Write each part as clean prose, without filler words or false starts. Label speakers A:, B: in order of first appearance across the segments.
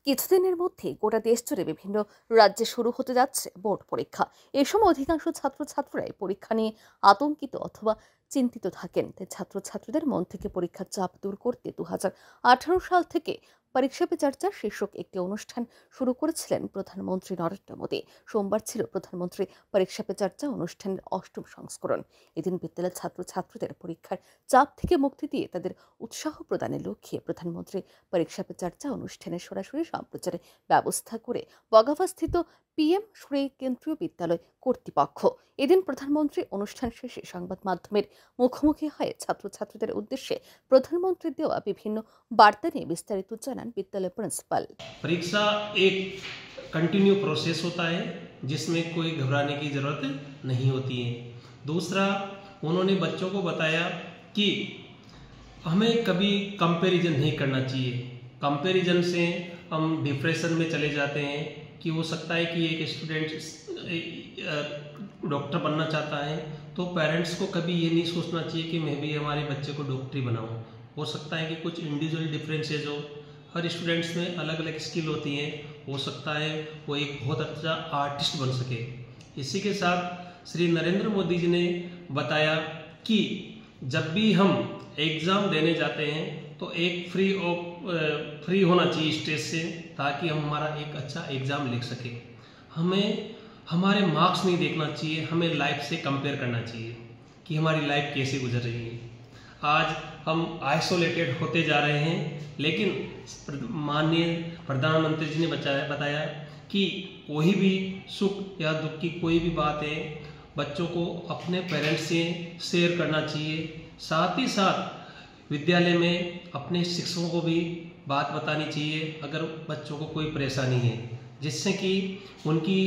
A: কিছুদিনের মধ্যেই গোটা দেশ জুড়ে বিভিন্ন রাজ্যে শুরু হতে যাচ্ছে বোর্ড পরীক্ষা। এই সময় অধিকাংশ ছাত্রছাত্রীরাই পরীক্ষা নিয়ে আতঙ্কিত অথবা চিন্তিত থাকেন। তাই ছাত্রছাত্রীদের মন থেকে পরীক্ষার চাপ দূর করতে 2018 সাল থেকে পরীক্ষা পে চর্চা শীর্ষক একটি অনুষ্ঠান শুরু করেছিলেন প্রধানমন্ত্রী নরেন্দ্র মোদী। সোমবার ছিল প্রধানমন্ত্রী পরীক্ষা পে চর্চা অনুষ্ঠানের 8ম সংস্করণ। এদিন বিদ্যালয়ের ছাত্রছাত্রীদের পরীক্ষার চাপ থেকে মুক্তি দিয়ে তাদের উৎসাহ প্রদানের লক্ষ্যে প্রধানমন্ত্রী পরীক্ষা পে চর্চা অনুষ্ঠানের সরাসরি সম্প্রচারের ব্যবস্থা করে বগাফাস্থিত পিএম শ্রী কেন্দ্রীয় বিদ্যালয় কর্তৃপক্ষ। এদিন প্রধানমন্ত্রী অনুষ্ঠান শেষে সংবাদ মাধ্যমের মুখোমুখি হয়ে ছাত্রছাত্রীদের উদ্দেশ্যে প্রধানমন্ত্রীর দেওয়া বিভিন্ন বার্তা নিয়ে বিস্তারিত জানান বিদ্যালয় প্রিন্সিপাল।
B: परीक्षा एक कंटिन्यू प्रोसेस होता है जिसमें कोई घबराने की ज़रूरत नहीं होती है। दूसरा, उन्होंने बच्चों को बताया कि हमें कभी कंपैरिजन नहीं करना चाहिए। कंपैरिजन से हम डिप्रेशन में चले जाते हैं कि हो सकता है कि एक स्टूडेंट डॉक्टर बनना चाहता है तो पेरेंट्स को कभी ये नहीं सोचना चाहिए कि मैं भी हमारे बच्चे को डॉक्टरी बनाऊं। हो सकता है कि कुछ इंडिविजुअल डिफरेंसेस हो, हर स्टूडेंट्स में अलग अलग स्किल होती हैं। हो सकता है वो एक बहुत अच्छा आर्टिस्ट बन सके। इसी के साथ श्री नरेंद्र मोदी जी ने बताया कि जब भी हम एग्ज़ाम देने जाते हैं तो एक फ्री होना चाहिए स्टेज से, ताकि हम हमारा एक अच्छा एग्ज़ाम लिख सकें। हमें हमारे मार्क्स नहीं देखना चाहिए, हमें लाइफ से कंपेयर करना चाहिए कि हमारी लाइफ कैसे गुजर रही है। आज हम आइसोलेटेड होते जा रहे हैं, लेकिन माननीय प्रधानमंत्री जी ने बताया कि कोई भी सुख या दुख की कोई भी बात है बच्चों को अपने पेरेंट्स से शेयर करना चाहिए। साथ ही साथ विद्यालय में अपने शिक्षकों को भी बात बतानी चाहिए अगर बच्चों को कोई परेशानी है, जिससे कि उनकी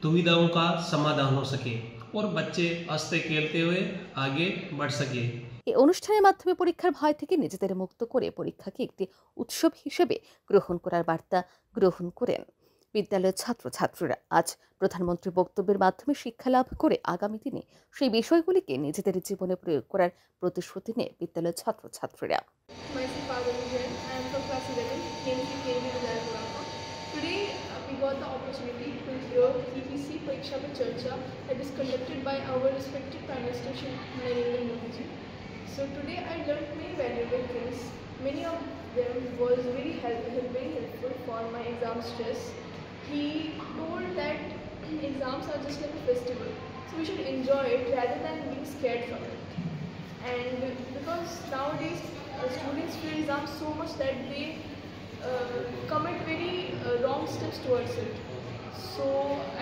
B: दुविधाओं का समाधान हो सके और बच्चे हंसते खेलते हुए आगे बढ़ सके।
A: এই অনুষ্ঠানের মাধ্যমে পরীক্ষার ভয় থেকে নিজেদের মুক্ত করে পরীক্ষাকে একটি উৎসব হিসেবে গ্রহণ করার বার্তা গ্রহণ করেন বিদ্যালয়ের ছাত্রছাত্রীরা। আজ প্রধানমন্ত্রীর বক্তব্যের মাধ্যমে শিক্ষা লাভ করে আগামী দিনে সেই বিষয়গুলিকে নিজেদের জীবনে প্রয়োগ করার প্রতিশ্রুতি নিয়ে বিদ্যালয়ের ছাত্রছাত্রীরা।
C: Got the opportunity to hear EPC Pariksha Pe Charcha that is conducted by our respected Prime Minister Shri Narendra Modi ji. So today I learned many valuable things. Many of them was very helpful for my exam stress. He told that exams are just like a festival, so we should enjoy it rather than being scared from it. And because nowadays students fear exams so much that they commit very wrong steps towards it. So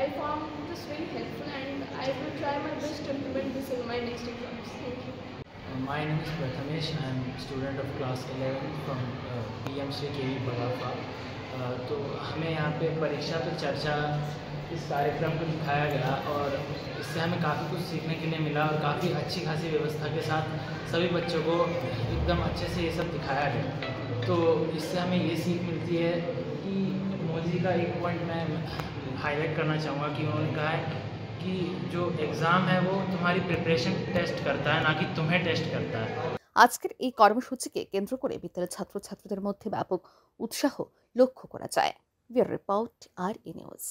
C: I found this very helpful and I will try my best to implement this in my next exams. Thank you.
D: My name is Prathamesh. I am student of class 11 from PM Shri KV Bagafa. तो हमें यहाँ पे परीक्षा पे चर्चा इस कार्यक्रम को दिखाया गया और इससे हमें काफ़ी कुछ सीखने के लिए मिला और काफ़ी अच्छी खासी व्यवस्था के साथ सभी बच्चों को एकदम अच्छे से ये सब दिखाया गया। तो इससे हमें ये सीख मिलती है कि मोदी जी का एक पॉइंट मैं हाईलाइट करना चाहूँगा कि उन्होंने कहा है कि जो एग्ज़ाम है वो तुम्हारी प्रिपरेशन टेस्ट करता है, ना कि तुम्हें टेस्ट करता है।
A: আজকের এই কর্মসূচিকে কেন্দ্র করে বিদ্যালয়ের ছাত্রছাত্রীদের মধ্যে ব্যাপক উৎসাহ লক্ষ্য করা যায়। ব্যুরো রিপোর্ট আর নিউজ।